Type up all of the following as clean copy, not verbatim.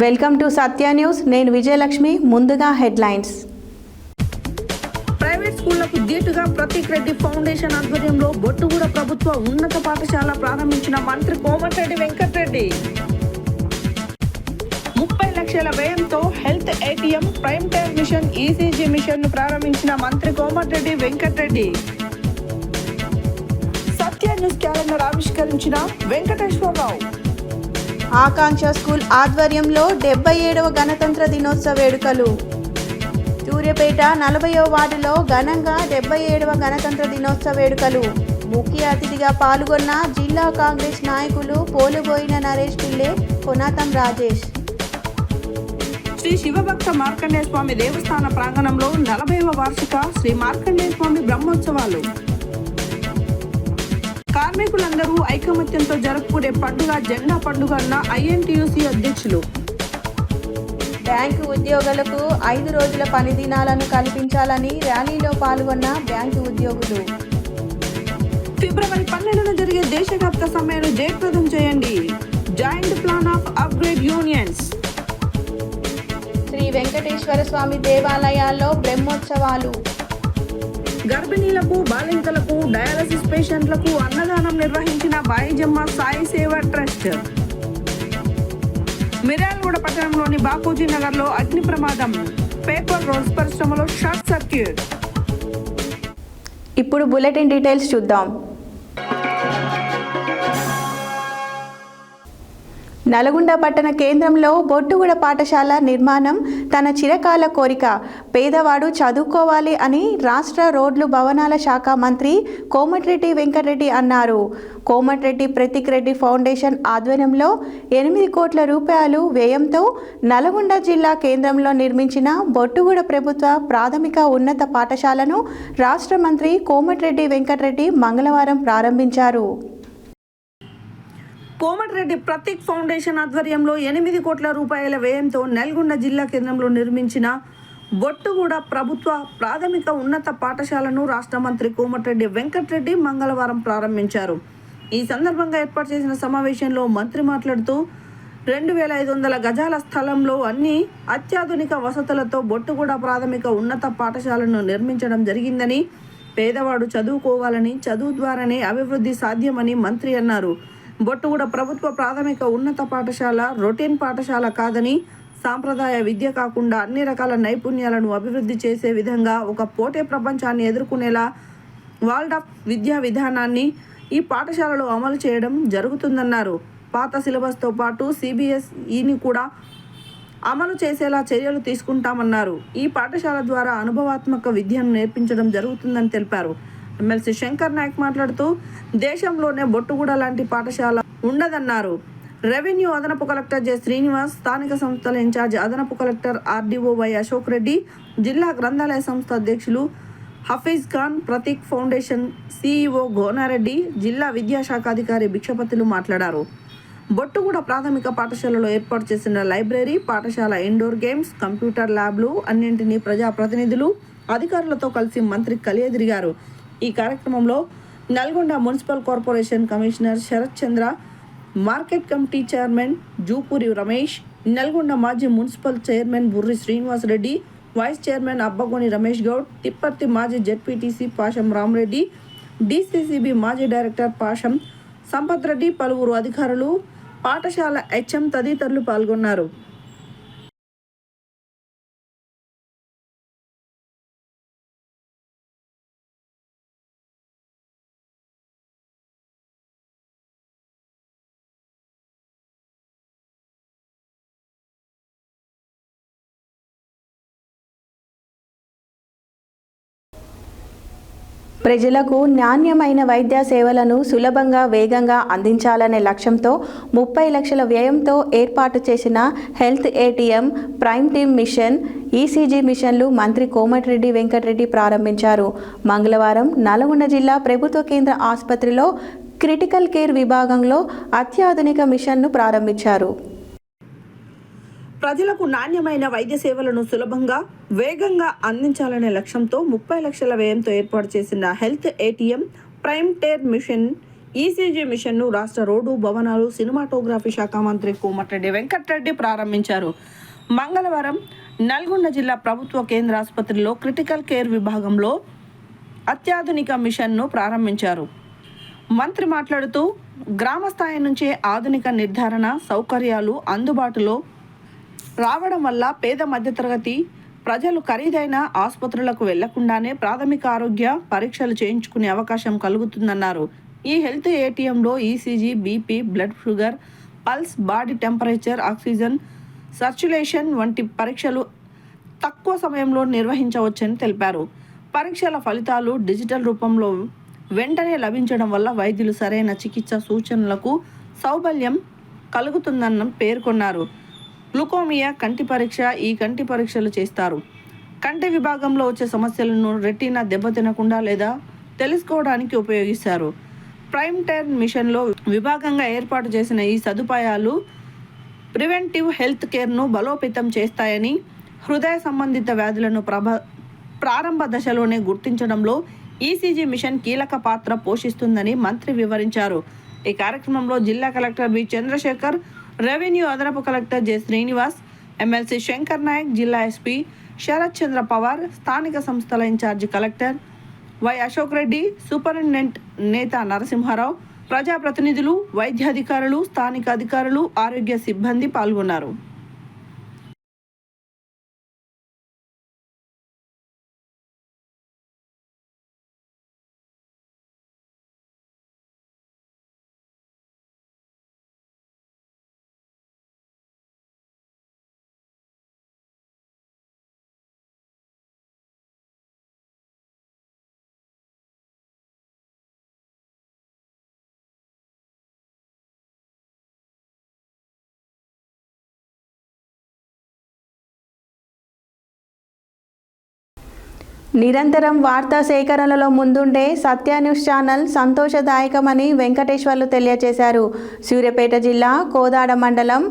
Welcome to Satya news. నేను విజయలక్ష్మి. ముందుగా headlines. Private స్కూళ్లకు దీటుగా ప్రతీక్ రెడ్డి ఫౌండేషన్ ఆధ్వర్యంలో బొట్టుగూడ ప్రభుత్వ ఉన్నత పాఠశాల ప్రారంభించిన మంత్రి కోమటిరెడ్డి వెంకటరెడ్డి. 30 లక్షల వ్యయంతో health ATM, prime tyre machine, ECG machine ను ప్రారంభించిన మంత్రి కోమటిరెడ్డి వెంకటరెడ్డి. సత్య న్యూస్ క్యాలెండర్ ఆవిష్కరించిన వెంకటేశ్వరరావు. ఆకాంక్ష స్కూల్ ఆధ్వర్యంలో 77వ గణతంత్ర దినోత్సవ వేడుకలు. సూర్యాపేట 40వ వార్డులో ఘనంగా 77వ గణతంత్ర దినోత్సవ వేడుకలు. ముఖ్య అతిథిగా పాల్గొన్న జిల్లా కాంగ్రెస్ నాయకులు పోలుబోయిన నరేష్ పిల్లే, కొనాతం రాజేష్. శ్రీ శివభక్త మార్కండేయ స్వామి దేవస్థాన ప్రాంగణంలో 40వ వార్షిక శ్రీ మార్కండేయ స్వామి బ్రహ్మోత్సవాలు. కార్మికులందరూ ఐకమత్యంతో జరుపుకునే పండుగ జెండా పండుగ అన్న ఐఎన్టీయూసీ అధ్యక్షులు. బ్యాంకు ఉద్యోగులకు 5 రోజుల పని దినాలను కల్పించాలని ర్యాలీలో పాల్గొన్న బ్యాంకు ఉద్యోగులు. ఫిబ్రవరి 12న జరిగే దేశవ్యాప్త సమ్మెను జయప్రదం చేయండి. Joint plan of upgrade unions. Shri Venkateswara Swamy దేవాలయాల్లో బ్రహ్మోత్సవాలు. గర్భిణీలకు, బాలింతలకు, డయాలసిస్ పేషెంట్లకు అన్నదానం నిర్వహించిన బాయిజమ్మ సాయి సేవ ట్రస్ట్. మిర్యాలగూడ పట్టణంలోని బాపూజీ నగర్లో అగ్ని ప్రమాదం. పేపర్ రోల్స్ పరిశ్రమలో షార్ట్ సర్క్యూట్. ఇప్పుడు బులెటిన్ డీటెయిల్స్ చూద్దాం. నల్గొండ పట్టణ కేంద్రంలో బొట్టుగూడ పాఠశాల నిర్మాణం తన చిరకాల కోరిక. పేదవాడు చదువుకోవాలి అని రాష్ట్ర రోడ్లు భవనాల శాఖ మంత్రి కోమటిరెడ్డి వెంకటరెడ్డి అన్నారు. కోమటిరెడ్డి ప్రతీక్ రెడ్డి ఫౌండేషన్ ఆధ్వర్యంలో 8 కోట్ల రూపాయలు వ్యయంతో నల్గొండ జిల్లా కేంద్రంలో నిర్మించిన బొట్టుగూడ ప్రభుత్వ ప్రాథమిక ఉన్నత పాఠశాలను రాష్ట్ర మంత్రి కోమటిరెడ్డి వెంకటరెడ్డి మంగళవారం ప్రారంభించారు. కోమటిరెడ్డి ప్రతీక్ ఫౌండేషన్ ఆధ్వర్యంలో 8 కోట్ల రూపాయల వ్యయంతో నల్గొండ జిల్లా కేంద్రంలో నిర్మించిన బొట్టుగూడ ప్రభుత్వ ప్రాథమిక ఉన్నత పాఠశాలను రాష్ట్ర మంత్రి కోమటిరెడ్డి వెంకటరెడ్డి మంగళవారం ప్రారంభించారు. ఈ సందర్భంగా ఏర్పాటు చేసిన సమావేశంలో మంత్రి మాట్లాడుతూ 2500 గజాల స్థలంలో అన్ని అత్యాధునిక వసతులతో బొట్టుగూడ ప్రాథమిక ఉన్నత పాఠశాలను నిర్మించడం జరిగిందని, పేదవాడు చదువుకోవాలని, చదువు ద్వారానే అభివృద్ధి సాధ్యమని మంత్రి అన్నారు. బొట్టుగూడ ప్రభుత్వ ప్రాథమిక ఉన్నత పాఠశాల రొటీన్ పాఠశాల కాదని, సాంప్రదాయ విద్య కాకుండా అన్ని రకాల నైపుణ్యాలను అభివృద్ధి చేసే విధంగా ఒక పోటీ ప్రపంచాన్ని ఎదుర్కొనేలా వరల్డ్ ఆఫ్ విద్యా విధానాన్ని ఈ పాఠశాలలో అమలు చేయడం జరుగుతుందన్నారు. పాత సిలబస్తో పాటు సిబిఎస్ఈని కూడా అమలు చేసేలా చర్యలు తీసుకుంటామన్నారు. ఈ పాఠశాల ద్వారా అనుభవాత్మక విద్యను నేర్పించడం జరుగుతుందని తెలిపారు. ఎమ్మెల్సీ శంకర్ నాయక్ మాట్లాడుతూ దేశంలోనే బొట్టుగూడ లాంటి పాఠశాల ఉండదన్నారు. రెవెన్యూ అదనపు కలెక్టర్ జె శ్రీనివాస్, స్థానిక సంస్థల ఇన్ఛార్జ్ అదనపు collector RDO why Ashok Reddy, జిల్లా గ్రంథాలయ సంస్థ అధ్యక్షులు హఫీజ్ ఖాన్, ప్రతీక్ ఫౌండేషన్ సిఇఓ గోనారెడ్డి, జిల్లా విద్యాశాఖ అధికారి భిక్షపతులు మాట్లాడారు. బొట్టుగూడ ప్రాథమిక పాఠశాలలో ఏర్పాటు చేసిన లైబ్రరీ, పాఠశాల ఇండోర్ గేమ్స్, కంప్యూటర్ ల్యాబ్లు అన్నింటినీ ప్రజాప్రతినిధులు, అధికారులతో కలిసి మంత్రి కలియదిరిగారు. ఈ కార్యక్రమంలో Nalgonda municipal corporation commissioner Sharath Chandra, market committee chairman Jupuri Ramesh, Nalgonda మాజీ municipal chairman Burri Srinivas Reddy, vice chairman Abbagoni Ramesh Goud, Tipparthi మాజీ జెడ్పీటీసీ పాషం రామరెడ్డి, డిసిసిబి మాజీ డైరెక్టర్ పాషం సంపత్ రెడ్డి, పలువురు అధికారులు, పాఠశాల హెచ్ఎం తదితరులు పాల్గొన్నారు. ప్రజలకు నాణ్యమైన వైద్య సేవలను సులభంగా, వేగంగా అందించాలనే లక్ష్యంతో 30 లక్షల వ్యయంతో ఏర్పాటు చేసిన health ATM, prime team machine, ECG మిషన్లు మంత్రి కోమటిరెడ్డి వెంకటరెడ్డి ప్రారంభించారు. మంగళవారం నల్గొండ జిల్లా ప్రభుత్వ కేంద్ర ఆసుపత్రిలో క్రిటికల్ కేర్ విభాగంలో అత్యాధునిక మిషన్ను ప్రారంభించారు. ప్రజలకు నాణ్యమైన వైద్య సేవలను సులభంగా, వేగంగా అందించాలనే లక్ష్యంతో 30 లక్షల వ్యయంతో ఏర్పాటు చేసిన health ATM, prime tyre machine, ECG మిషన్ను రాష్ట్ర రోడ్డు భవనాలు సినిమాటోగ్రఫీ శాఖ మంత్రి కోమటిరెడ్డి వెంకటరెడ్డి ప్రారంభించారు. మంగళవారం నల్గొండ జిల్లా ప్రభుత్వ కేంద్ర ఆసుపత్రిలో క్రిటికల్ కేర్ విభాగంలో అత్యాధునిక మిషన్ను ప్రారంభించారు. మంత్రి మాట్లాడుతూ గ్రామ స్థాయి నుంచే ఆధునిక నిర్ధారణ సౌకర్యాలు అందుబాటులో రావడం వల్ల పేద మధ్యతరగతి ప్రజలు ఖరీదైన ఆసుపత్రులకు వెళ్లకుండానే ప్రాథమిక ఆరోగ్య పరీక్షలు చేయించుకునే అవకాశం కలుగుతుందన్నారు. ఈ హెల్త్ ఏటీఎంలో ECG, BP, blood sugar, pulse, body temperature, oxygen circulation వంటి పరీక్షలు తక్కువ సమయంలో నిర్వహించవచ్చని తెలిపారు. పరీక్షల ఫలితాలు డిజిటల్ రూపంలో వెంటనే లభించడం వల్ల వైద్యులు సరైన చికిత్స సూచనలకు సౌలభ్యం కలుగుతుందని పేర్కొన్నారు. గ్లూకోమియా కంటి పరీక్ష ఈ కంటి పరీక్షలు చేస్తారు. కంటి విభాగంలో వచ్చే సమస్యలను రెటీనా దెబ్బతినకుండా లేదా తెలుసుకోవడానికి ఉపయోగిస్తారు. ప్రైమ్ టైర్ మిషన్లో విభాగంగా ఏర్పాటు చేసిన ఈ సదుపాయాలు ప్రివెంటివ్ హెల్త్ కేర్ను బలోపేతం చేస్తాయని, హృదయ సంబంధిత వ్యాధులను ప్రారంభ దశలోనే గుర్తించడంలో ఈసీజీ మిషన్ కీలక పాత్ర పోషిస్తుందని మంత్రి వివరించారు. ఈ కార్యక్రమంలో జిల్లా కలెక్టర్ బి చంద్రశేఖర్, రెవెన్యూ అదనపు collector J Srinivas, MLC Shankar Nayak, జిల్లా ఎస్పీ శరత్ చంద్ర పవార్, స్థానిక సంస్థల incharge collector Y Ashok Reddy, superintendent నేత నరసింహారావు, ప్రజాప్రతినిధులు, వైద్యాధికారులు, స్థానిక అధికారులు, ఆరోగ్య సిబ్బంది పాల్గొన్నారు. నిరంతరం వార్తా సేకరణలో ముందుండే సత్య న్యూస్ ఛానల్ సంతోషదాయకమని వెంకటేశ్వర్లు తెలియజేశారు. సూర్యాపేట జిల్లా కోదాడ మండలం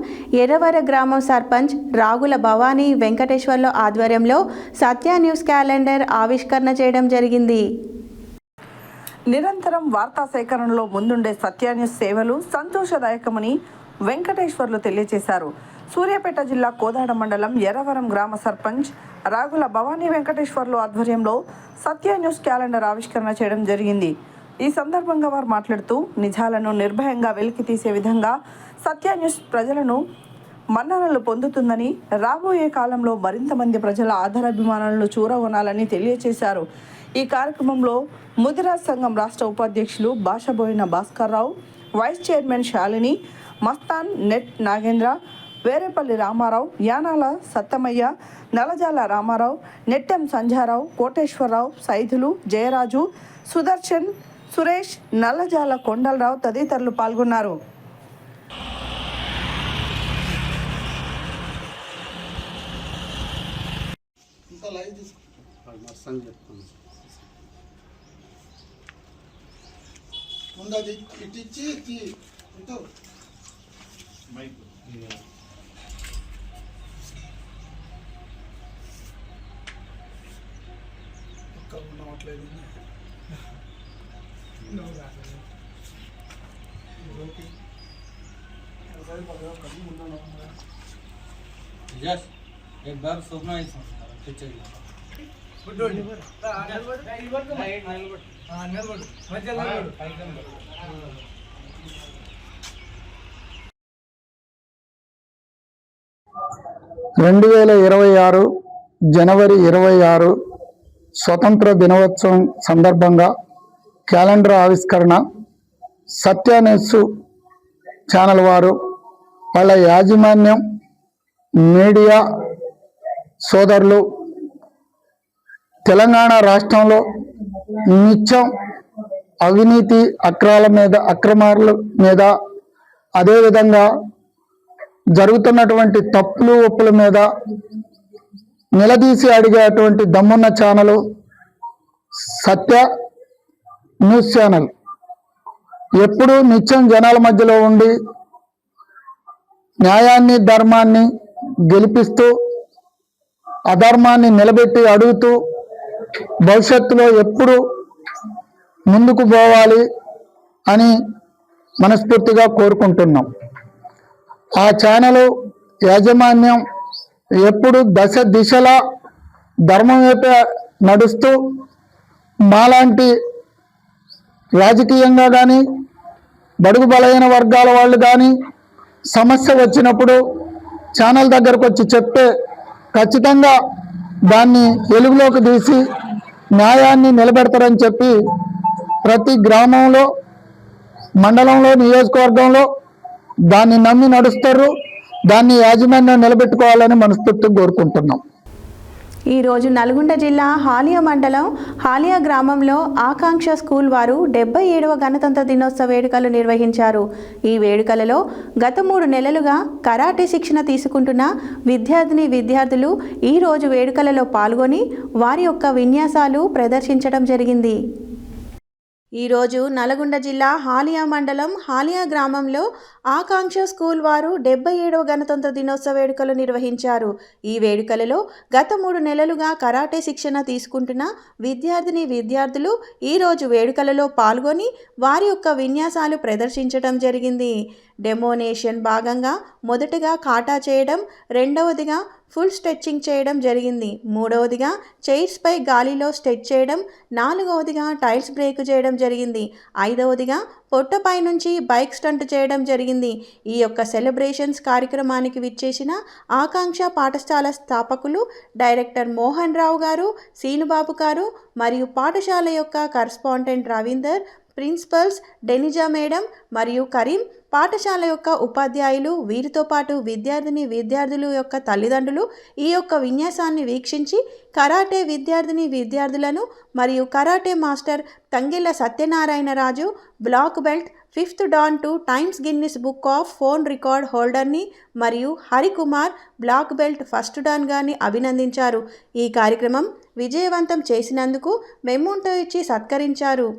ఎర్రవర గ్రామం సర్పంచ్ రాగుల భవానీ వెంకటేశ్వర్లు ఆధ్వర్యంలో సత్య న్యూస్ క్యాలెండర్ ఆవిష్కరణ చేయడం జరిగింది. నిరంతరం వార్తా సేకరణలో ముందుండే సత్య న్యూస్ సేవలు సంతోషదాయకమని వెంకటేశ్వర్లు తెలియజేశారు. సూర్యాపేట జిల్లా కోదాడ మండలం ఎర్రవరం గ్రామ సర్పంచ్ రాగుల భవానీ వెంకటేశ్వర్లు ఆధ్వర్యంలో సత్య న్యూస్ క్యాలెండర్ ఆవిష్కరణ చేయడం జరిగింది. ఈ సందర్భంగా వారు మాట్లాడుతూ నిజాలను నిర్భయంగా వెలికి తీసే విధంగా సత్య న్యూస్ ప్రజలను మన్ననలు పొందుతుందని, రాబోయే కాలంలో మరింత మంది ప్రజల ఆధారాభిమానాలను చూరగొనాలని తెలియజేశారు. ఈ కార్యక్రమంలో ముదిరాజ్ సంఘం రాష్ట్ర ఉపాధ్యక్షులు భాషబోయిన భాస్కర్రావు, వైస్ చైర్మన్ శాలిని, మస్తాన్, నెట్ నాగేంద్ర, వేరేపల్లి రామారావు, యానాల సత్తమయ్య, నలజాల రామారావు, నెట్టెం సంజారావు, కోటేశ్వరరావు, సైదులు, జయరాజు, సుదర్శన్, సురేష్, నల్లజాల కొండలరావు తదితరులు పాల్గొన్నారు. एक बार सोना ही జనవరి 26 స్వతంత్ర దినోత్సవం సందర్భంగా క్యాలెండర్ ఆవిష్కరణ సత్య న్యూస్ ఛానల్ వారు వాళ్ళ యాజమాన్యం, మీడియా సోదరులు తెలంగాణ రాష్ట్రంలో నిత్యం అవినీతి అక్రమాల మీద అదేవిధంగా జరుగుతున్నటువంటి తప్పులు ఒప్పుల మీద నిలదీసి అడిగేటువంటి దమ్మున్న ఛానల్ సత్య న్యూస్ ఛానల్. ఎప్పుడూ నిత్యం జనాల మధ్యలో ఉండి న్యాయాన్ని ధర్మాన్ని గెలిపిస్తూ అధర్మాన్ని నిలబెట్టి అడుగుతూ భవిష్యత్తులో ఎప్పుడు ముందుకు పోవాలి అని మనస్ఫూర్తిగా కోరుకుంటున్నాం. ఆ ఛానల్ యాజమాన్యం ఎప్పుడు దశ దిశలా ధర్మం వైపే నడుస్తూ మాలాంటి రాజకీయంగా కానీ బడుగు బలైన వర్గాల వాళ్ళు కానీ సమస్య వచ్చినప్పుడు ఛానల్ దగ్గరకు వచ్చి చెప్తే ఖచ్చితంగా దాన్ని వెలుగులోకి తీసి న్యాయాన్ని నిలబెడతారని చెప్పి ప్రతి గ్రామంలో, మండలంలో, నియోజకవర్గంలో దాన్ని నమ్మి నడుస్తారు. దాన్ని యాజమాన్యం నిలబెట్టుకోవాలని మనస్ఫూర్తిగా కోరుకుంటున్నాం. ఈరోజు నల్గొండ జిల్లా హాలియా మండలం హాలియా గ్రామంలో ఆకాంక్ష స్కూల్ వారు 77వ గణతంత్ర దినోత్సవ వేడుకలు నిర్వహించారు. ఈ వేడుకలలో గత 3 నెలలుగా కరాటే శిక్షణ తీసుకుంటున్న విద్యార్థులు ఈరోజు వేడుకలలో పాల్గొని వారి యొక్క విన్యాసాలు ప్రదర్శించడం జరిగింది. ఈరోజు నల్గొండ జిల్లా హాలియా మండలం హాలియా గ్రామంలో ఆకాంక్ష స్కూల్ వారు 77వ గణతంత్ర దినోత్సవ వేడుకలు నిర్వహించారు. ఈ వేడుకలలో గత 3 నెలలుగా కరాటే శిక్షణ తీసుకుంటున్న విద్యార్థులు ఈరోజు వేడుకలలో పాల్గొని వారి యొక్క విన్యాసాలు ప్రదర్శించడం జరిగింది. డెమోనేషన్ భాగంగా మొదటగా కాటా చేయడం, రెండవదిగా ఫుల్ స్ట్రెచ్చింగ్ చేయడం జరిగింది. మూడవదిగా చైర్స్పై గాలిలో స్ట్రెచ్ చేయడం, నాలుగవదిగా టైల్స్ బ్రేక్ చేయడం జరిగింది. ఐదవదిగా పొట్టపై నుంచి బైక్ స్టంట్ చేయడం జరిగింది. ఈ యొక్క సెలబ్రేషన్స్ కార్యక్రమానికి విచ్చేసిన ఆకాంక్ష పాఠశాల స్థాపకులు డైరెక్టర్ మోహన్ రావు గారు, సీనుబాబు గారు మరియు పాఠశాల యొక్క కరస్పాండెంట్ రవీందర్, ప్రిన్సిపల్స్ డెనిజా మేడం మరియు కరీం, పాఠశాల యొక్క ఉపాధ్యాయులు, వీరితో పాటు విద్యార్థులు యొక్క తల్లిదండ్రులు ఈ యొక్క విన్యాసాన్ని వీక్షించి కరాటే విద్యార్థులను మరియు karate master Thangella Satyanarayanaraju black belt 5th dan two times Guinness book of phone record హోల్డర్ని మరియు Harikumar black belt 1st don గారిని అభినందించారు. ఈ కార్యక్రమం విజయవంతం చేసినందుకు మెమోంటో ఇచ్చి సత్కరించారు.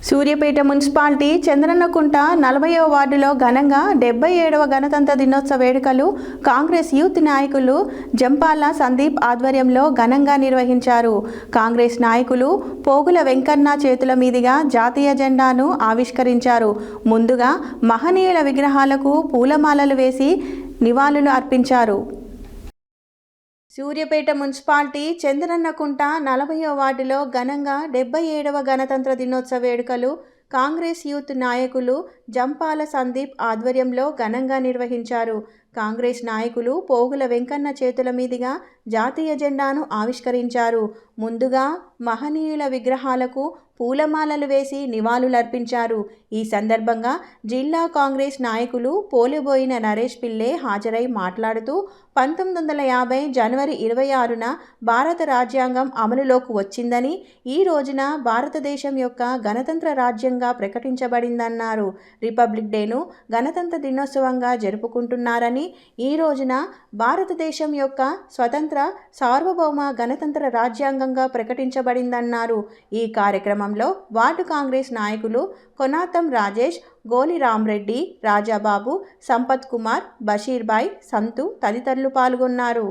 సూర్యాపేట మున్సిపాలిటీ చంద్రన్నకుంట 40వ వార్డులో ఘనంగా 77వ గణతంత్ర దినోత్సవ వేడుకలు కాంగ్రెస్ యూత్ నాయకులు జంపాల సందీప్ ఆధ్వర్యంలో ఘనంగా నిర్వహించారు. కాంగ్రెస్ నాయకులు పోగుల వెంకన్న చేతుల మీదుగా జాతీయ జెండాను ఆవిష్కరించారు. ముందుగా మహనీయుల విగ్రహాలకు పూలమాలలు వేసి నివాళులు అర్పించారు. సూర్యాపేట మున్సిపాలిటీ చంద్రన్నకుంట 40వ వార్డులో ఘనంగా 77వ గణతంత్ర దినోత్సవ వేడుకలు కాంగ్రెస్ యూత్ నాయకులు జంపాల సందీప్ ఆధ్వర్యంలో ఘనంగా నిర్వహించారు. కాంగ్రెస్ నాయకులు పోగుల వెంకన్న చేతుల మీదుగా జాతీయ జెండాను ఆవిష్కరించారు. ముందుగా మహనీయుల విగ్రహాలకు పూలమాలలు వేసి నివాళులర్పించారు. ఈ సందర్భంగా జిల్లా కాంగ్రెస్ నాయకులు పోలిబోయిన నరేష్ పిల్లే హాజరై మాట్లాడుతూ 1950 జనవరి 26న భారత రాజ్యాంగం అమలులోకి వచ్చిందని, ఈ రోజున భారతదేశం యొక్క గణతంత్ర రాజ్యంగా ప్రకటించబడిందన్నారు. రిపబ్లిక్ డేను గణతంత్ర దినోత్సవంగా జరుపుకుంటున్నారని, ఈ రోజున భారతదేశం యొక్క స్వతంత్ర సార్వభౌమ గణతంత్ర రాజ్యాంగంగా ప్రకటించబడిందన్నారు. ఈ కార్యక్రమంలో వార్డు కాంగ్రెస్ నాయకులు కొనాతం రాజేష్, గోలి రామ్రెడ్డి, రాజాబాబు, సంపత్ కుమార్, బషీర్బాయ్, సంతు తదితరులు పాల్గొన్నారు.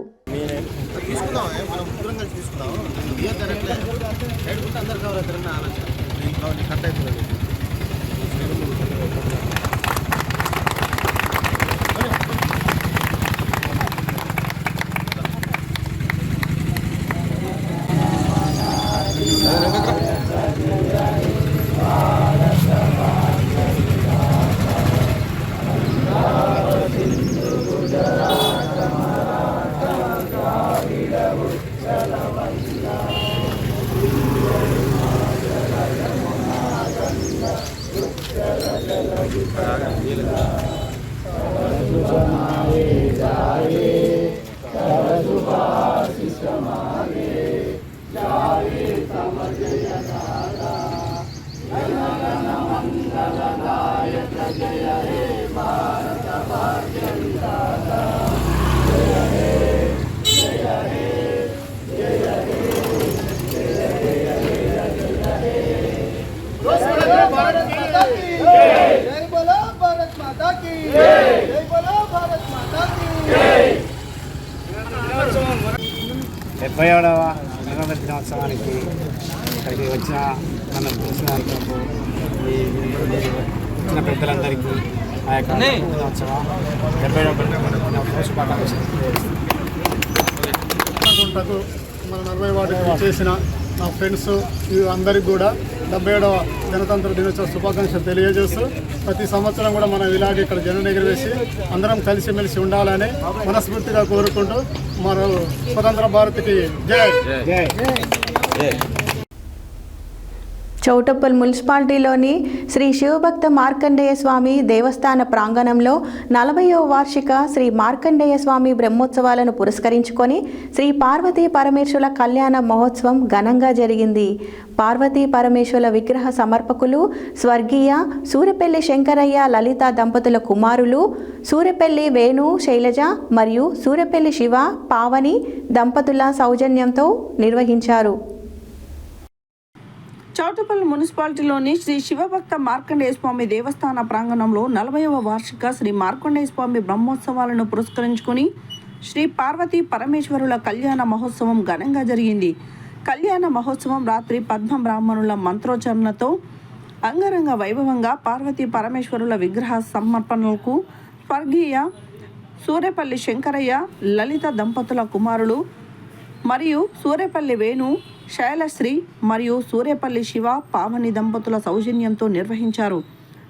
जय बोलो भारत माता की जय बोलो भारत माता की 70వ గణతంత్ర దినోత్సవానికి ఇక్కడికి వచ్చిన నన్ను పిలిచినందుకు వచ్చిన పెద్దలందరికీ ఆ యొక్క దినోత్సవం 70వ శుభాకాంక్షలు. గుంటకు మన 40 వాటికి చేసిన నా ఫ్రెండ్స్ అందరికి కూడా 77వ గణతంత్ర దినోత్సవ శుభాకాంక్షలు తెలియజేస్తూ ప్రతి సంవత్సరం కూడా మనం ఇలాగే ఇక్కడ జెండా ఎగురవేసి అందరం కలిసిమెలిసి ఉండాలని మనస్ఫూర్తిగా కోరుకుంటూ మరో స్వతంత్ర భారత్కి జై జై. చౌటప్పల్ మున్సిపాలిటీలోని శ్రీ శివభక్త మార్కండేయ స్వామి దేవస్థాన ప్రాంగణంలో 40వ వార్షిక శ్రీ మార్కండేయ స్వామి బ్రహ్మోత్సవాలను పురస్కరించుకొని శ్రీ పార్వతీ పరమేశ్వరుల కళ్యాణ మహోత్సవం ఘనంగా జరిగింది. పార్వతీ పరమేశ్వరుల విగ్రహ సమర్పకులు స్వర్గీయ సూరెపల్లి శంకరయ్య లలిత దంపతుల కుమారులు సూరెపల్లి వేణు శైలజ మరియు సూరెపల్లి శివ పావని దంపతుల సౌజన్యంతో నిర్వహించారు. చౌటపల్లి మున్సిపాలిటీలోని శ్రీ శివభక్త మార్కండేయ స్వామి దేవస్థాన ప్రాంగణంలో 40వ వార్షిక శ్రీ మార్కండేయ స్వామి బ్రహ్మోత్సవాలను పురస్కరించుకొని శ్రీ పార్వతీ పరమేశ్వరుల కళ్యాణ మహోత్సవం ఘనంగా జరిగింది. కళ్యాణ మహోత్సవం రాత్రి పద్మ బ్రాహ్మణుల మంత్రోచ్చరణతో అంగరంగ వైభవంగా పార్వతీ పరమేశ్వరుల విగ్రహ సమర్పణలకు స్వర్గీయ సూరెపల్లి శంకరయ్య లలిత దంపతుల కుమారులు మరియు సూరెపల్లి వేణు శైలశ్రీ మరియు సూర్యపల్లి శివ పావని దంపతుల సౌజన్యంతో నిర్వహించారు.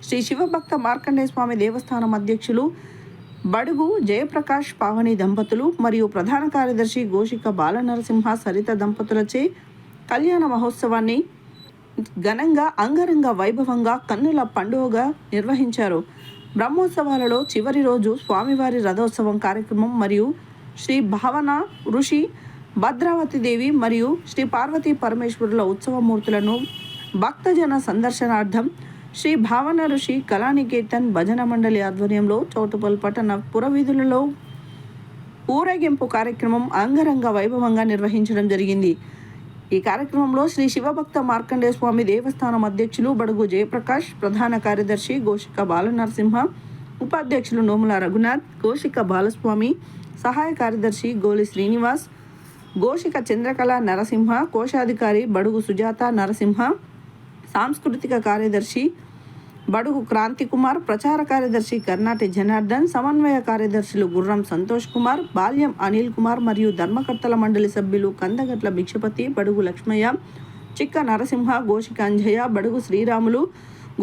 శ్రీ శివభక్త మార్కండేయ స్వామి దేవస్థానం అధ్యక్షులు బడుగు జయప్రకాష్ పావని దంపతులు మరియు ప్రధాన కార్యదర్శి గోషిక బాలనరసింహ సరిత దంపతులచే కళ్యాణ మహోత్సవాన్ని ఘనంగా అంగరంగ వైభవంగా కన్నుల పండుగగా నిర్వహించారు. బ్రహ్మోత్సవాలలో చివరి రోజు స్వామివారి రథోత్సవం కార్యక్రమం మరియు శ్రీ భావన ఋషి భద్రావతి దేవి మరియు శ్రీ పార్వతీ పరమేశ్వరుల ఉత్సవమూర్తులను భక్తజన సందర్శనార్థం శ్రీ భావన ఋషి కళానికేతన్ భజన మండలి ఆధ్వర్యంలో చౌటుపల్ పట్టణ పురవీధులలో ఊరేగింపు కార్యక్రమం అంగరంగ వైభవంగా నిర్వహించడం జరిగింది. ఈ కార్యక్రమంలో శ్రీ శివభక్త మార్కండేయ స్వామి దేవస్థానం అధ్యక్షులు బడుగు జయప్రకాష్, ప్రధాన కార్యదర్శి గోషిక బాలనరసింహ, ఉపాధ్యక్షులు నోముల రఘునాథ్, గోషిక బాలస్వామి, సహాయ కార్యదర్శి గోలి శ్రీనివాస్, గోషిక చంద్రకళ నరసింహ, కోశాధికారి బడుగు సుజాత నరసింహ, సాంస్కృతిక కార్యదర్శి బడుగు క్రాంతి కుమార్, ప్రచార కార్యదర్శి కర్ణాటి జనార్దన్, సమన్వయ కార్యదర్శులు గుర్రం సంతోష్ కుమార్, బాల్యం అనిల్ కుమార్ మరియు ధర్మకర్తల మండలి సభ్యులు కందగట్ల భిక్షపతి, బడుగు లక్ష్మయ్య, చిక్క నరసింహ, గోషిక అంజయ్య, బడుగు శ్రీరాములు,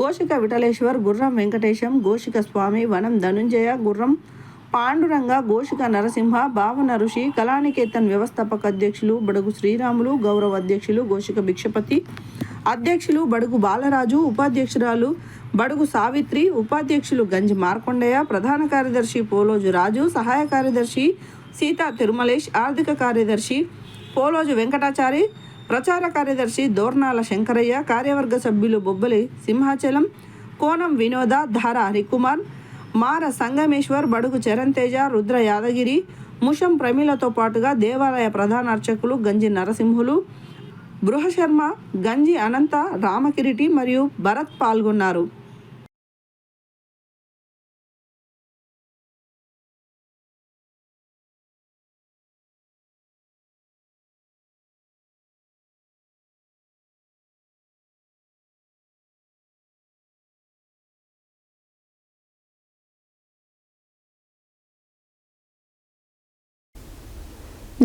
గోషిక విఠలేశ్వర్, గుర్రం వెంకటేశం, గోషిక స్వామి, వనం ధనుంజయ, గుర్రం పాండురంగ, గోషిక నరసింహ, భావన ఋషి, కళానికేతన్ వ్యవస్థాపక అధ్యక్షులు బడుగు శ్రీరాములు, గౌరవ అధ్యక్షులు గోషిక భిక్షపతి, అధ్యక్షులు బడుగు బాలరాజు, ఉపాధ్యక్షురాలు బడుగు సావిత్రి, ఉపాధ్యక్షులు గంజి మార్కొండయ్య, ప్రధాన కార్యదర్శి పోలోజు రాజు, సహాయ కార్యదర్శి సీతా తిరుమలేష్, ఆర్థిక కార్యదర్శి పోలోజు వెంకటాచారి, ప్రచార కార్యదర్శి దోర్నాల శంకరయ్య, కార్యవర్గ సభ్యులు బొబ్బలి సింహాచలం, కోనం వినోద, ధార హరికుమార్, మార సంగమేశ్వర్, బడుగు చరణ్ తేజ, రుద్ర యాదగిరి, ముషం ప్రమీలతో పాటుగా దేవాలయ ప్రధాన అర్చకులు గంజి నరసింహులు, బృహశర్మ, గంజి అనంత, రామకిరీటి మరియు భరత్ పాల్గొన్నారు.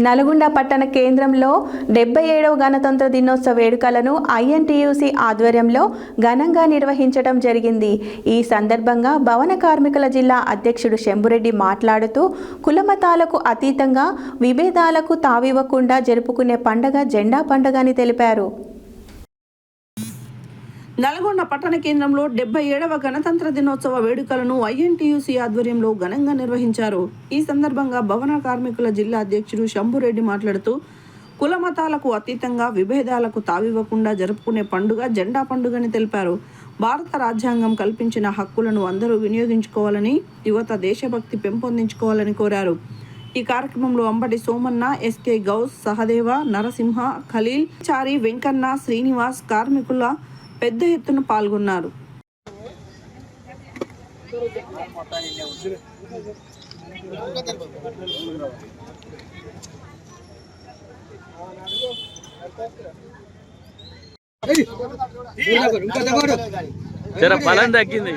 నల్గొండ పట్టణ కేంద్రంలో 77వ గణతంత్ర దినోత్సవ వేడుకలను ఐఎన్టీయూసీ ఆధ్వర్యంలో ఘనంగా నిర్వహించడం జరిగింది. ఈ సందర్భంగా భవన కార్మికుల జిల్లా అధ్యక్షుడు శంభురెడ్డి మాట్లాడుతూ కులమతాలకు అతీతంగా విభేదాలకు తావివ్వకుండా జరుపుకునే పండుగ జెండా పండుగ అని తెలిపారు. నల్గొండ పట్టణ కేంద్రంలో 77వ గణతంత్ర దినోత్సవ వేడుకలను ఐఎన్టీయూసీ ఆధ్వర్యంలో ఘనంగా నిర్వహించారు. ఈ సందర్భంగా భవన కార్మికుల జిల్లా అధ్యక్షుడు శంభురెడ్డి మాట్లాడుతూ కుల మతాలకు అతీతంగా విభేదాలకు తావివ్వకుండా జరుపుకునే పండుగ జెండా పండుగని తెలిపారు. భారత రాజ్యాంగం కల్పించిన హక్కులను అందరూ వినియోగించుకోవాలని, యువత దేశభక్తి పెంపొందించుకోవాలని కోరారు. ఈ కార్యక్రమంలో అంబటి సోమన్న, ఎస్కే గౌస్, సహదేవ, నరసింహ, ఖలీల్, చారి, వెంకన్న, శ్రీనివాస్ కార్మికుల పెద్ద ఎత్తున పాల్గొన్నారు. బలం తగ్గింది.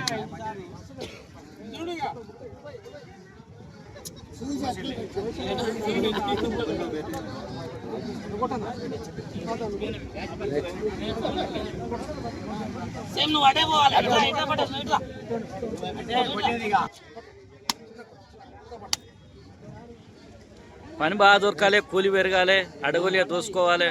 పని బాగా దొరకాలి, కూలి పెరగాలి, అడుగులు దోసుకోవాలి.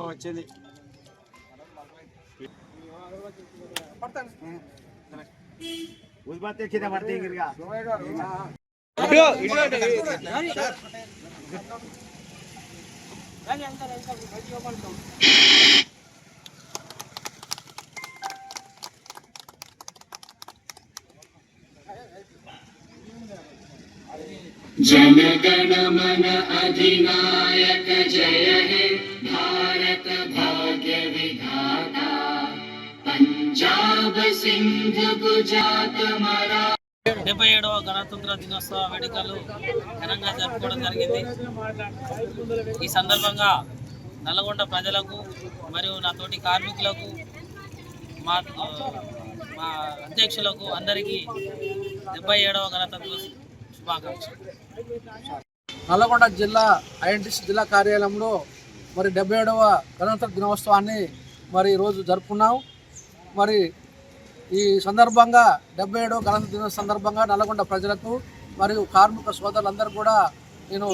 వచ్చింది. जनगणमन अधिनायक जय हे भारत भाग्य विधाता पंजाब सिंध गुजरात मरा 77వ గణతంత్ర దినోత్సవ వేడుకలు ఘనంగా జరుపుకోవడం జరిగింది. ఈ సందర్భంగా నల్గొండ ప్రజలకు మరియు నా తోటి కార్మికులకు, మా అధ్యక్షులకు అందరికీ 77వ గణతంత్ర శుభాకాంక్షలు. నల్గొండ జిల్లా ఐఎన్టీసీ జిల్లా కార్యాలయంలో మరి 77వ గణతంత్ర దినోత్సవాన్ని మరి ఈరోజు జరుపుకున్నాం. మరి ఈ సందర్భంగా 77వ గణతంత్ర దినోత్సవ సందర్భంగా నల్గొండ ప్రజలకు మరియు కార్మిక సోదరులందరూ కూడా నేను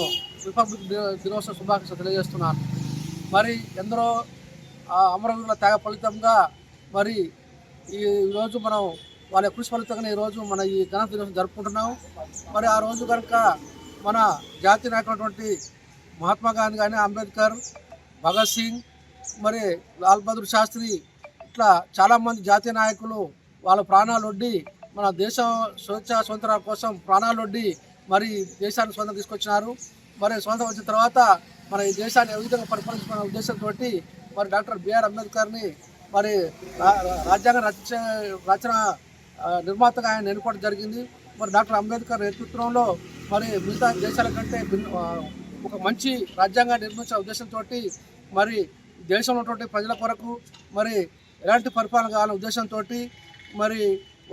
రిపబ్లిక్ దినోత్సవ శుభాకాంక్షలు తెలియజేస్తున్నాను. మరి ఎందరో అమరవీరుల త్యాగ ఫలితంగా మరి ఈరోజు మనం వాళ్ళ కృషి ఫలితంగా ఈరోజు మన ఈ గణతంత్ర దినోత్సవం జరుపుకుంటున్నాం. మరి ఆ రోజు కనుక మన జాతీయ నాయకులైనటువంటి మహాత్మా గాంధీ కానీ, అంబేద్కర్, భగత్ సింగ్, మరి లాల్ బహదూర్ శాస్త్రి, ఇట్లా చాలామంది జాతీయ నాయకులు వాళ్ళ ప్రాణాలు ఒడ్డి మన దేశం స్వతంత్రం కోసం ప్రాణాలు ఒడ్డి మరి దేశాన్ని స్వతంత్రం తీసుకొచ్చినారు. మరి స్వతంత్రం వచ్చిన తర్వాత మన ఈ దేశాన్ని ఏ విధంగా పరిపాలించుకున్న ఉద్దేశంతో మరి డాక్టర్ బిఆర్ అంబేద్కర్ని మరి రాజ్యాంగ రచన నిర్మాతగా ఆయన ఎన్నుకోవడం జరిగింది. మరి డాక్టర్ అంబేద్కర్ నేతృత్వంలో మరి మిగతా దేశాల కంటే ఒక మంచి రాజ్యాంగాన్ని నిర్మించిన ఉద్దేశంతో మరి దేశంలో ఉన్నటువంటి ప్రజల కొరకు మరి ఎలాంటి పరిపాలన కావాలనే ఉద్దేశంతో మరి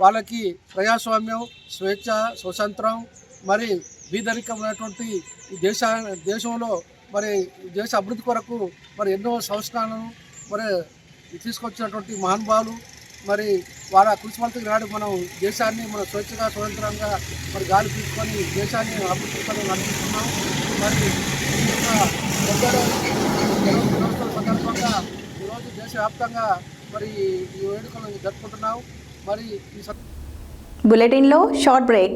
వాళ్ళకి ప్రజాస్వామ్యం, స్వేచ్ఛ, స్వతంత్రం, మరి బీదరికం ఉన్నటువంటి ఈ దేశంలో మరి దేశ అభివృద్ధి కొరకు మరి ఎన్నో సంస్కరణలను మరి తీసుకొచ్చినటువంటి మహానుభావులు. మరి వాళ్ళ కృషి ఫలితం నాడు మనం దేశాన్ని మన స్వేచ్ఛగా, స్వతంత్రంగా మరి గాలి తీసుకొని దేశాన్ని అభివృద్ధి నడిపిస్తున్నాం. మరి సందర్భంగా ఈరోజు దేశవ్యాప్తంగా మరి ఈ వేడుకలను జరుపుకుంటున్నాం. మరి ఈ బులెటిన్లో short break.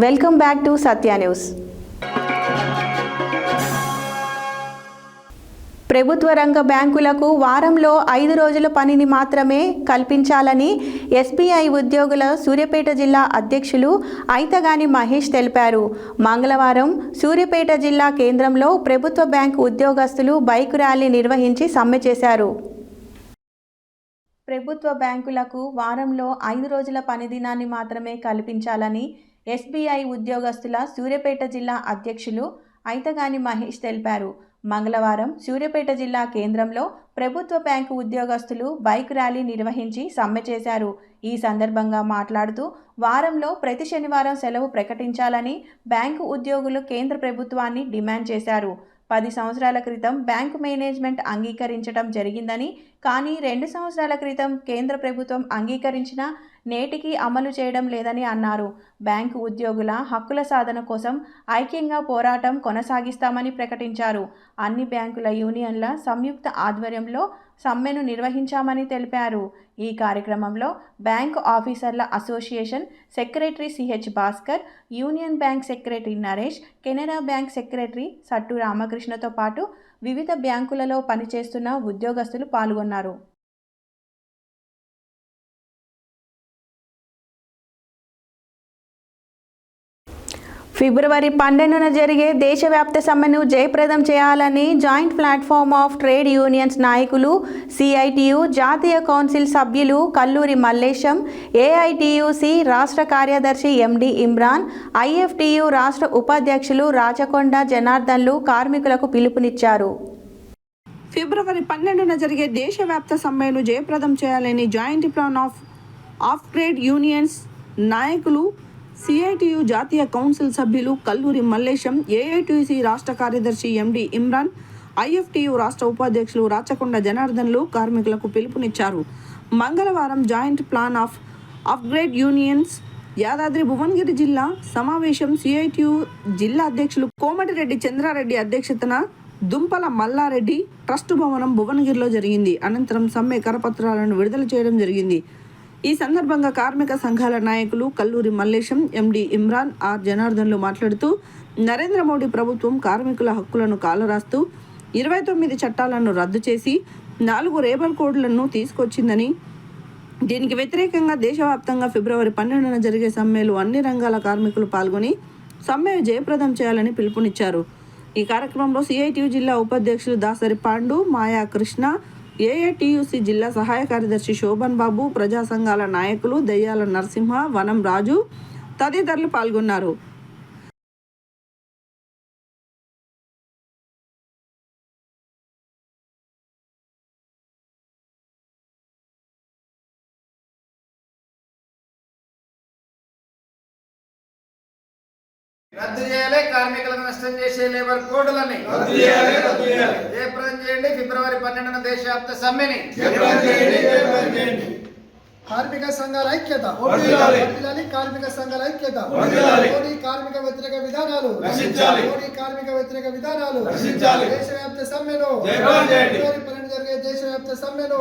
Welcome back to Satya news. ప్రభుత్వ రంగ బ్యాంకులకు వారంలో 5 రోజుల పనిని మాత్రమే కల్పించాలని ఎస్బీఐ ఉద్యోగుల సూర్యాపేట జిల్లా అధ్యక్షులు ఐతగాని మహేష్ తెలిపారు. మంగళవారం సూర్యాపేట జిల్లా కేంద్రంలో ప్రభుత్వ బ్యాంకు ఉద్యోగస్తులు బైక్ ర్యాలీ నిర్వహించి సమ్మె చేశారు. ప్రభుత్వ బ్యాంకులకు వారంలో 5 రోజుల పని దినాన్ని మాత్రమే కల్పించాలని ఎస్బీఐ ఉద్యోగస్తుల సూర్యాపేట జిల్లా అధ్యక్షులు ఐతగాని మహేష్ తెలిపారు. మంగళవారం సూర్యాపేట జిల్లా కేంద్రంలో ప్రభుత్వ బ్యాంకు ఉద్యోగస్తులు బైక్ ర్యాలీ నిర్వహించి సమ్మె చేశారు. ఈ సందర్భంగా మాట్లాడుతూ వారంలో ప్రతి శనివారం సెలవు ప్రకటించాలని బ్యాంకు ఉద్యోగులు కేంద్ర ప్రభుత్వాన్ని డిమాండ్ చేశారు. 10 సంవత్సరాల క్రితం బ్యాంకు మేనేజ్మెంట్ అంగీకరించడం జరిగిందని, కానీ 2 సంవత్సరాల క్రితం కేంద్ర ప్రభుత్వం అంగీకరించినా నేటికి అమలు చేయడం లేదని అన్నారు. బ్యాంకు ఉద్యోగుల హక్కుల సాధన కోసం ఐక్యంగా పోరాటం కొనసాగిస్తామని ప్రకటించారు. అన్ని బ్యాంకుల యూనియన్ల సంయుక్త ఆధ్వర్యంలో సమ్మెను నిర్వహించామని తెలిపారు. ఈ కార్యక్రమంలో బ్యాంకు ఆఫీసర్ల association secretary CH Bhaskar, union bank secretary Naresh, Canara bank secretary Sattu రామకృష్ణతో పాటు వివిధ బ్యాంకులలో పనిచేస్తున్న ఉద్యోగస్తులు పాల్గొన్నారు. ఫిబ్రవరి 12న జరిగే దేశవ్యాప్త సమ్మెను జయప్రదం చేయాలని joint platform of trade unions నాయకులు, సిఐటియు జాతీయ కౌన్సిల్ సభ్యులు కల్లూరి మల్లేశం, ఏఐటియుసి రాష్ట్ర కార్యదర్శి ఎండి ఇమ్రాన్, ఐఎఫ్టియు రాష్ట్ర ఉపాధ్యక్షులు రాచకొండ జనార్దన్లు కార్మికులకు పిలుపునిచ్చారు. ఫిబ్రవరి 12న జరిగే దేశవ్యాప్త సమ్మెను జయప్రదం చేయాలని joint plan of trade unions నాయకులు, సిఐటియు జాతీయ కౌన్సిల్ సభ్యులు కల్లూరి మల్లేశం, ఏఐటియుసి రాష్ట్ర కార్యదర్శి ఎండి ఇమ్రాన్, ఐఎఫ్టియు రాష్ట్ర ఉపాధ్యక్షులు రాచకొండ జనార్దన్లు కార్మికులకు పిలుపునిచ్చారు. మంగళవారం joint plan of trade unions Yadadri Bhuvanagiri జిల్లా సమావేశం సిఐటియు జిల్లా అధ్యక్షులు కోమటిరెడ్డి చంద్రారెడ్డి అధ్యక్షతన దుంపల మల్లారెడ్డి ట్రస్ట్ భవనం భువనగిరిలో జరిగింది. అనంతరం సమ్మె కరపత్రాలను విడుదల చేయడం జరిగింది. ఈ సందర్భంగా కార్మిక సంఘాల నాయకులు కల్లూరి మల్లేశం, ఎండి ఇమ్రాన్, ఆర్ జనార్దన్లు మాట్లాడుతూ నరేంద్ర మోడీ ప్రభుత్వం కార్మికుల హక్కులను కాలరాస్తూ 29 చట్టాలను రద్దు చేసి 4 లేబర్ కోడ్లను తీసుకొచ్చిందని, దీనికి వ్యతిరేకంగా దేశవ్యాప్తంగా ఫిబ్రవరి 12న జరిగే సమ్మెలో అన్ని రంగాల కార్మికులు పాల్గొని సమ్మెను జయప్రదం చేయాలని పిలుపునిచ్చారు. ఈ కార్యక్రమంలో సిఐటియు జిల్లా ఉపాధ్యక్షులు దాసరి పాండు, మాయా కృష్ణ, ఏఐటియుసి జిల్లా సహాయ కార్యదర్శి శోభన్ బాబు, ప్రజా సంఘాల నాయకులు దయ్యాల నరసింహ, వనం రాజు తదితరులు పాల్గొన్నారు. రద్దు చేయాలి, కార్మికులకు నష్టం చేసే లేబర్ కోడ్లని జయప్రదం చేయండి. ఫిబ్రవరి 12న దేశవ్యాప్త సమ్మెని కార్మిక సంఘాల ఐక్యత, కార్మిక సంఘాల ఐక్యత, మోడీ కార్మిక వ్యతిరేక విధానాలు, మోడీ కార్మిక వ్యతిరేక విధానాలు, దేశవ్యాప్త సమ్మెను ఫిబ్రవరి 12న జరిగే దేశ దేశవ్యాప్త సమ్మెను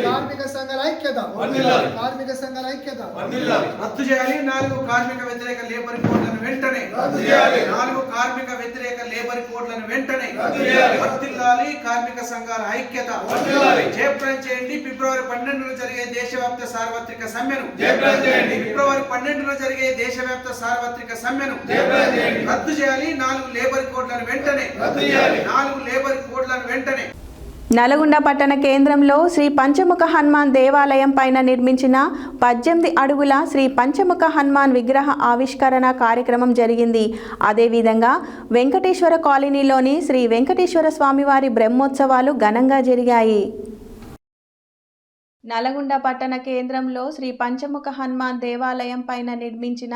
కార్మిక సంఘాల ఐక్యత కార్మిక సంఘాల ఐక్యత రద్దు చేయాలి 4 కార్మిక వ్యతిరేక లేబర్ కోడ్లను వెంటనే రద్దు చేయాలి 4 కార్మిక వ్యతిరేక లేబర్ కోడ్లను వెంటనే రద్దు చేయాలి వర్ధిల్లాలి కార్మిక సంఘాల ఐక్యత వర్ధిల్లాలి జయప్రదం చేయండి ఫిబ్రవరి 12న జరిగే దేశవ్యాప్త సార్వత్రిక సమ్మెను జయప్రదం చేయండి ఫిబ్రవరి 12న జరిగే దేశవ్యాప్త సార్వత్రిక సమ్మెను జయప్రదం చేయండి రద్దు చేయాలి 4 లేబర్ కోడ్లను వెంటనే రద్దు చేయాలి 4 లేబర్ కోడ్లను వెంటనే నల్గొండ పట్టణ కేంద్రంలో శ్రీ పంచముఖ హనుమాన్ దేవాలయం పైన నిర్మించిన 18 అడుగుల శ్రీ పంచముఖ హనుమాన్ విగ్రహ ఆవిష్కరణ కార్యక్రమం జరిగింది. అదేవిధంగా వెంకటేశ్వర కాలనీలోని శ్రీ వెంకటేశ్వర స్వామివారి బ్రహ్మోత్సవాలు ఘనంగా జరిగాయి. నల్గొండ పట్టణ కేంద్రంలో శ్రీ పంచముఖ హనుమాన్ దేవాలయం పైన నిర్మించిన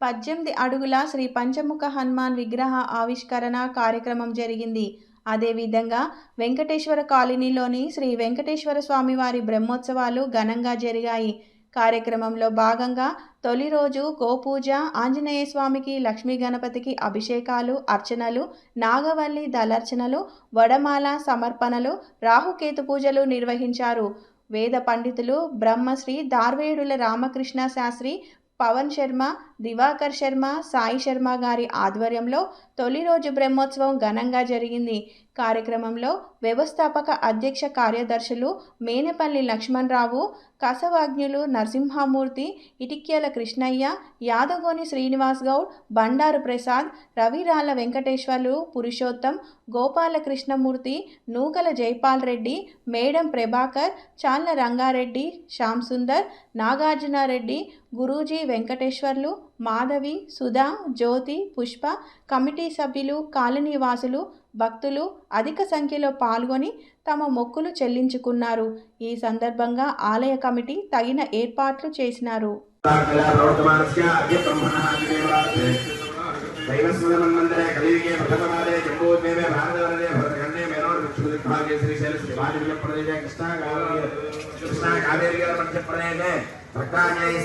18 అడుగుల శ్రీ పంచముఖ హనుమాన్ విగ్రహ ఆవిష్కరణ కార్యక్రమం జరిగింది. అదేవిధంగా వెంకటేశ్వర కాలనీలోని శ్రీ వెంకటేశ్వర స్వామివారి బ్రహ్మోత్సవాలు ఘనంగా జరిగాయి. కార్యక్రమంలో భాగంగా తొలి రోజు గోపూజ, ఆంజనేయ స్వామికి, లక్ష్మీ గణపతికి అభిషేకాలు, అర్చనలు, నాగవల్లి దళార్చనలు, వడమాల సమర్పణలు, రాహుకేతు పూజలు నిర్వహించారు. వేద పండితులు బ్రహ్మశ్రీ దార్వేడుల రామకృష్ణ శాస్త్రి, పవన్ శర్మ, దివాకర్ శర్మ, సాయి శర్మ గారి ఆధ్వర్యంలో తొలి రోజు బ్రహ్మోత్సవం ఘనంగా జరిగింది. కార్యక్రమంలో వ్యవస్థాపక అధ్యక్ష కార్యదర్శులు మేనపల్లి లక్ష్మణరావు, కసవాజ్ఞులు నరసింహమూర్తి, ఇటిక్యాల కృష్ణయ్య, యాదగోని శ్రీనివాస్ గౌడ్, బండారు ప్రసాద్, రవిరాల వెంకటేశ్వర్లు, పురుషోత్తం, గోపాల కృష్ణమూర్తి, నూకల జైపాల్ రెడ్డి, మేడం ప్రభాకర్, చాళ్ల రంగారెడ్డి, శ్యామ్ సుందర్, నాగార్జునారెడ్డి, గురూజీ వెంకటేశ్వర్లు, మాధవి, సుధా, జ్యోతి, పుష్ప, కమిటీ సభ్యులు, కాలనీ వాసులు, భక్తులు అధిక సంఖ్యలో పాల్గొని తమ మొక్కులు చెల్లించుకున్నారు. ఈ సందర్భంగా ఆలయ కమిటీ తగిన ఏర్పాట్లు చేసినారు.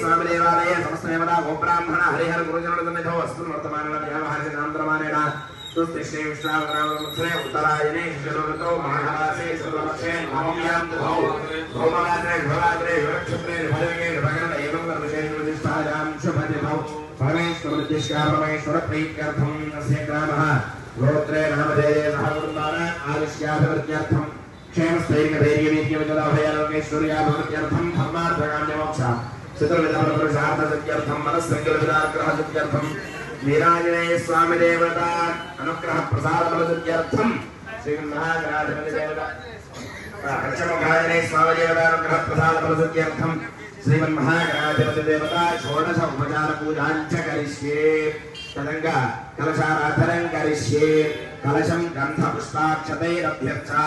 स्वामी देवालय समस्त देवता गोब्राह्मण हरिहर गुरुजनों वर्तमान श्री विष्णु उत्तरायणे शिरोतो महारासे सर्वपक्षे नवम्यां भौमगात्रे भवात्रे विरक्षत्रे भजगे भगन एवं विशेषविधिष्ठायां शुभति भव परमेश्वर प्रीत्यर्थं अस्य ग्रामः गोत्रे नामधेये सहकुटुम्बान आयुष्याभिवृद्ध्यर्थं क्षेमस्थैर्यधैर्यवीर्यविजयाभयालोकेश्वर्याभिवृद्ध्यर्थं धर्मार्थकाम्यमोक्षा चतुर्विधपुरुषार्थसिद्ध्यर्थं मनस्संकल्पिताग्रहसिद्ध्यर्थं वीरांजनेय स्वामी देवता अनुग्रह प्रसाद बलसिद्ध्यर्थं श्रीमन्महागणाधिपति देवता पंचमुखांजनेय स्वामी देवता अनुग्रह प्रसाद बलसिद्ध्यर्थं श्रीमन्महागणाधिपति देवता षोडश उपचार पूजाञ्च करिष्ये तदंगा कलशाराधनं करिष्ये कलशं गन्धपुष्पाक्षतैरभ्यर्चा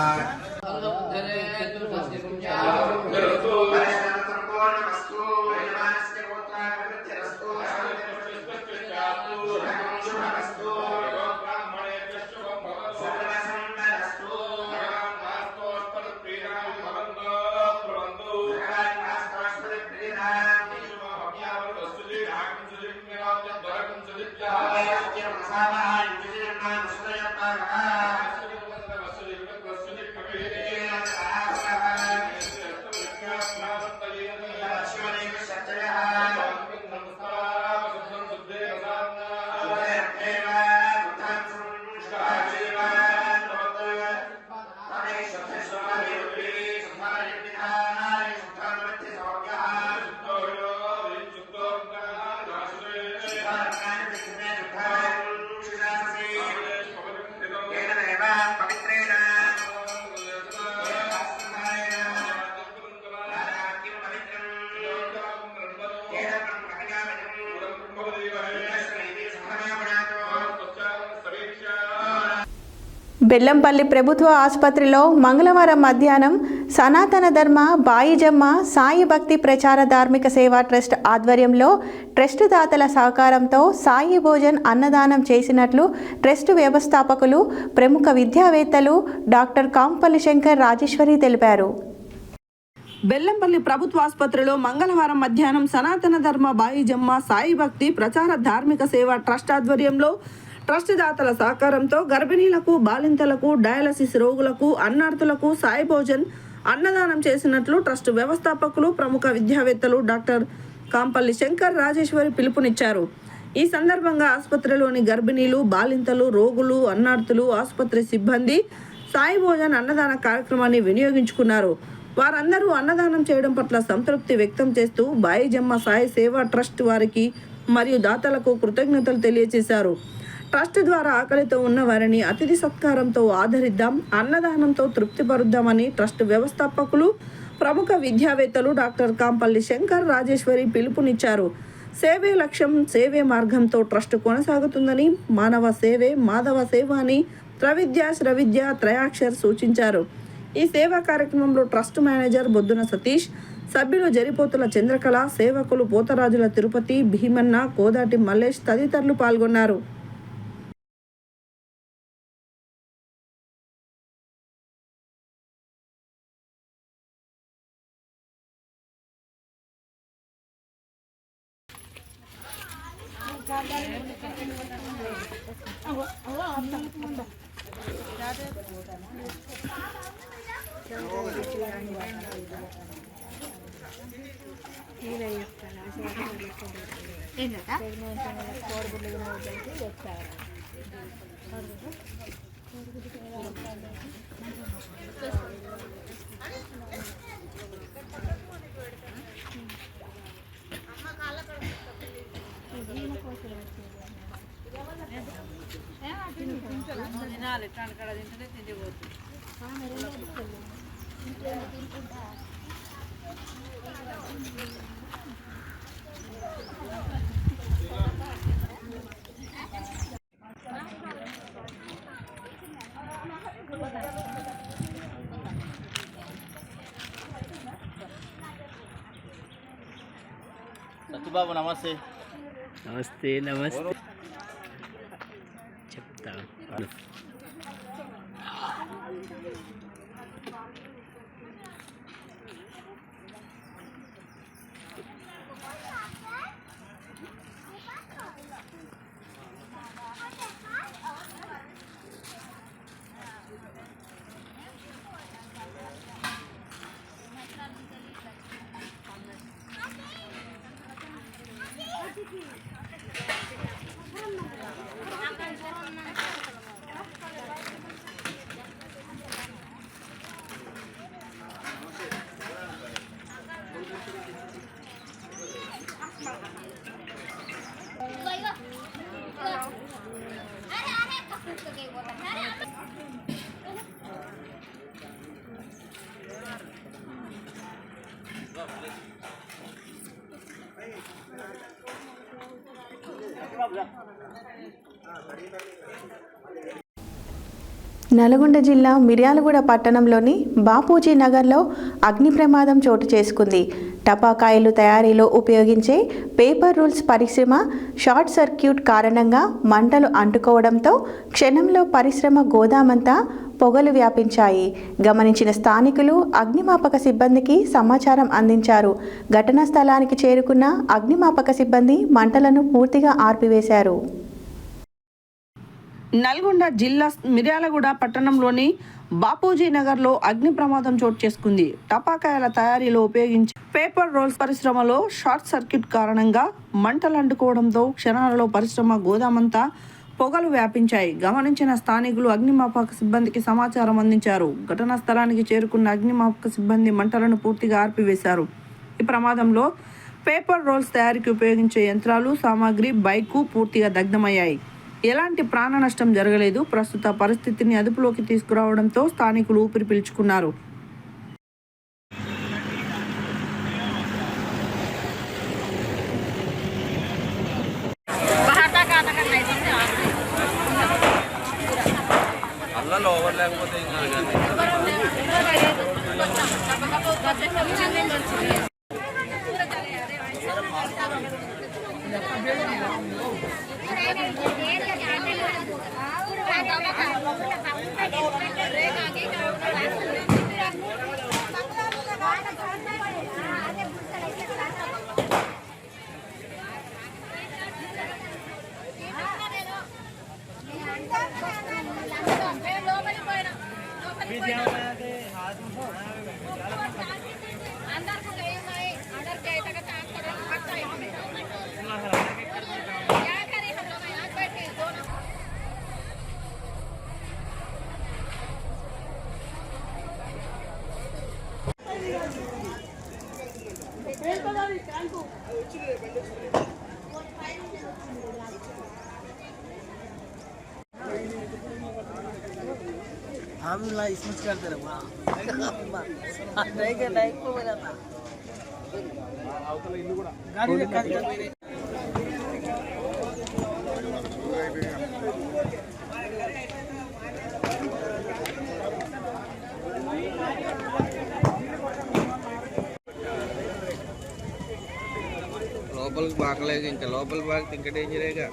బెల్లంపల్లి ప్రభుత్వ ఆసుపత్రిలో మంగళవారం మధ్యాహ్నం సనాతన ధర్మ బాయిజమ్మ సాయి భక్తి ప్రచార ధార్మిక సేవా ట్రస్ట్ ఆధ్వర్యంలో ట్రస్ట్ దాతల సహకారంతో సాయి భోజన్ అన్నదానం చేసినట్లు ట్రస్ట్ వ్యవస్థాపకులు ప్రముఖ విద్యావేత్తలు డాక్టర్ కాంపల్లి శంకర్ రాజేశ్వరి తెలిపారు. బెల్లంపల్లి ప్రభుత్వ ఆసుపత్రిలో మంగళవారం మధ్యాహ్నం సనాతన ధర్మ బాయిజమ్మ సాయి భక్తి ప్రచార ధార్మిక సేవా ట్రస్ట్ ఆధ్వర్యంలో ట్రస్ట్ దాతల సహకారంతో గర్భిణీలకు, బాలింతలకు, డయాలసిస్ రోగులకు, అన్నార్థులకు సాయి భోజన్ అన్నదానం చేసినట్లు ట్రస్ట్ వ్యవస్థాపకులు ప్రముఖ విద్యావేత్తలు డాక్టర్ కాంపల్లి శంకర్ రాజేశ్వరి పిలుపునిచ్చారు. ఈ సందర్భంగా ఆసుపత్రిలోని గర్భిణీలు, బాలింతలు, రోగులు, అన్నార్థులు, ఆసుపత్రి సిబ్బంది సాయి భోజన్ అన్నదాన కార్యక్రమాన్ని వినియోగించుకున్నారు. వారందరూ అన్నదానం చేయడం పట్ల సంతృప్తి వ్యక్తం చేస్తూ బాయిజమ్మ సాయి సేవా ట్రస్ట్ వారికి మరియు దాతలకు కృతజ్ఞతలు తెలియజేశారు. ట్రస్ట్ ద్వారా ఆకలితో ఉన్న వారిని అతిథి సత్కారంతో ఆదరిద్దాం, అన్నదానంతో తృప్తిపరుద్దామని ట్రస్ట్ వ్యవస్థాపకులు ప్రముఖ విద్యావేత్తలు డాక్టర్ కాంపల్లి శంకర్ రాజేశ్వరి పిలుపునిచ్చారు. సేవే లక్ష్యం, సేవే మార్గంతో ట్రస్ట్ కొనసాగుతుందని, మానవ సేవే మాధవ సేవ అని త్రవిద్య శ్రవిద్య త్రయాక్షర్ సూచించారు. ఈ సేవా కార్యక్రమంలో ట్రస్ట్ మేనేజర్ బొద్దున సతీష్, సభ్యులు జరిపోతుల చంద్రకళ, సేవకులు పోతరాజుల తిరుపతి, భీమన్న, కోదాటి మల్లేష్ తదితరులు పాల్గొన్నారు. సత్యబాబు నమస్తే. నమస్తే నమస్తే చెప్తా. నల్గొండ జిల్లా మిర్యాలగూడ పట్టణంలోని బాపూజీ నగర్లో అగ్ని ప్రమాదం చోటు చేసుకుంది. టపాకాయలు తయారీలో ఉపయోగించే పేపర్ రూల్స్ పరిశ్రమ షార్ట్ సర్క్యూట్ కారణంగా మంటలు అంటుకోవడంతో క్షణంలో పరిశ్రమ గోదామంతా పొగలు వ్యాపించాయి. గమనించిన స్థానికులు అగ్నిమాపక సిబ్బందికి సమాచారం అందించారు. ఘటనా స్థలానికి చేరుకున్న అగ్నిమాపక సిబ్బంది మంటలను పూర్తిగా ఆర్పివేశారు. నల్గొండ జిల్లా మిర్యాలగూడ పట్టణంలోని బాపూజీ నగర్లో అగ్ని ప్రమాదం చోటు చేసుకుంది. టపాకాయల తయారీలో ఉపయోగించే పేపర్ రోల్స్ పరిశ్రమలో షార్ట్ సర్క్యూట్ కారణంగా మంటలు అంటుకోవడంతో క్షణాలలో పరిశ్రమ గోదామంతా పొగలు వ్యాపించాయి. గమనించిన స్థానికులు అగ్నిమాపక సిబ్బందికి సమాచారం అందించారు. ఘటనా స్థలానికి చేరుకున్న అగ్నిమాపక సిబ్బంది మంటలను పూర్తిగా ఆర్పివేశారు. ఈ ప్రమాదంలో పేపర్ రోల్స్ తయారీకి ఉపయోగించే యంత్రాలు, సామాగ్రి, బైకు పూర్తిగా దగ్ధమయ్యాయి. ఎలాంటి ప్రాణ నష్టం జరగలేదు. ప్రస్తుత పరిస్థితిని అదుపులోకి తీసుకురావడంతో స్థానికులు ఊపిరి పీల్చుకున్నారు. లోపలికి పోయినా లోపలికి బాగలేదు, ఇంకా లోపల బాగా ఇంకా డేంజరేగా.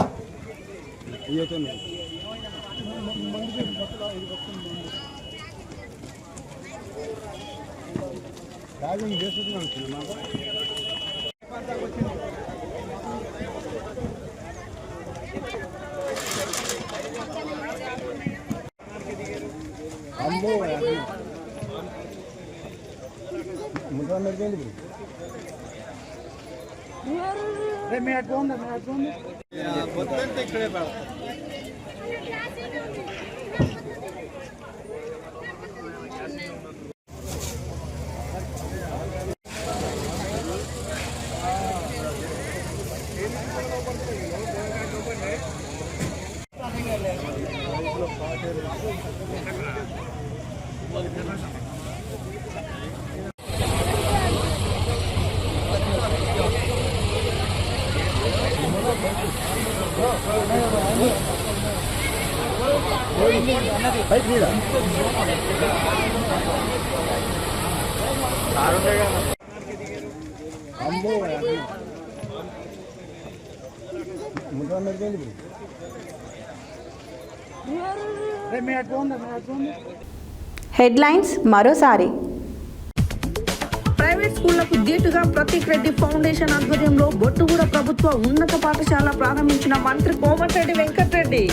హెడ్లైన్స్ మరోసారి. ప్రైవేట్ స్కూళ్లకు ధీటుగా ప్రతీక్ రెడ్డి ఫౌండేషన్ ఆధ్వర్యంలో బొట్టుగూడ ప్రభుత్వ ఉన్నత పాఠశాల ప్రారంభించిన మంత్రి కోమటిరెడ్డి వెంకటరెడ్డి.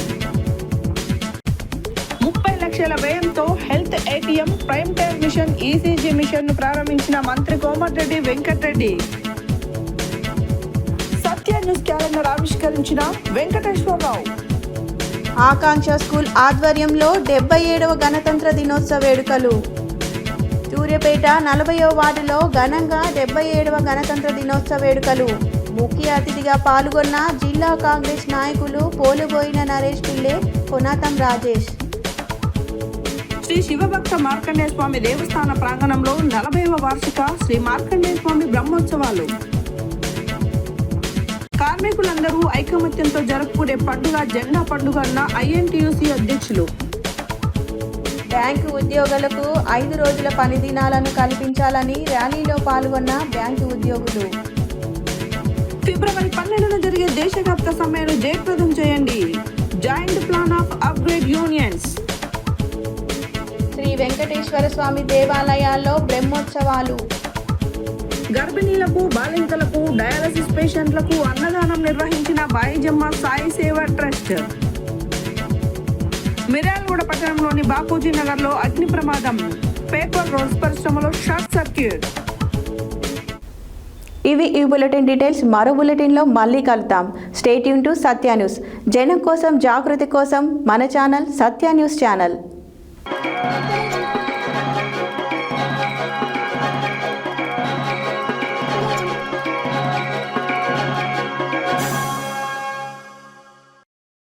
30 లక్షల వ్యయంతో health ATM, prime time machine, ECG machine ను ప్రారంభించిన మంత్రి కోమటిరెడ్డి వెంకటరెడ్డి. సత్య న్యూస్ క్యాలెండర్ ఆవిష్కరించిన వెంకటేశ్వరరావు. ఆకాంక్ష స్కూల్ ఆధ్వర్యంలో 77వ గణతంత్ర దినోత్సవ వేడుకలు. సూర్యాపేట 40వ వార్డులో ఘనంగా 77వ గణతంత్ర దినోత్సవ వేడుకలు. ముఖ్య అతిథిగా పాల్గొన్న జిల్లా కాంగ్రెస్ నాయకులు పోలుబోయిన నరేష్ పిల్లే, కొనాతం రాజేష్. శ్రీ శివభక్త మార్కండేయ స్వామి దేవస్థాన ప్రాంగణంలో 40వ వార్షిక శ్రీ మార్కండేయ స్వామి బ్రహ్మోత్సవాలు. కార్మికులందరూ ఐకమత్యంతో జరుపుకునే పండుగ జెండా పండుగ అన్న ఐఎన్టీయూసీ అధ్యక్షులు. బ్యాంకు ఉద్యోగులకు 5 రోజుల పని దినాలను కల్పించాలని ర్యాలీలో పాల్గొన్న బ్యాంకు ఉద్యోగులు. ఫిబ్రవరి 12న జరిగే దేశవ్యాప్త సమ్మెను జయప్రదం చేయండి. Joint plan of upgrade unions. Shri Venkateswara Swamy దేవాలయాల్లో బ్రహ్మోత్సవాలు. గర్భిణీలకు, బాలింతలకు, డయాలసిస్ పేషెంట్లకు అన్నదానం నిర్వహించిన బాయిజమ్మ సాయి సేవ ట్రస్ట్. మిర్యాలగూడ పట్టణంలోని బాపూజీ నగర్లో అగ్ని ప్రమాదం. పేపర్ రోల్స్ పరిశ్రమలో షార్ట్ సర్క్యూట్. ఇవి ఈ బులెటిన్ డీటెయిల్స్. మరో బులెటిన్లో మళ్ళీ కలుద్దాం. Stay tune to Satya news. జనం కోసం, జాగృతి కోసం మన ఛానల్ సత్య న్యూస్ ఛానల్.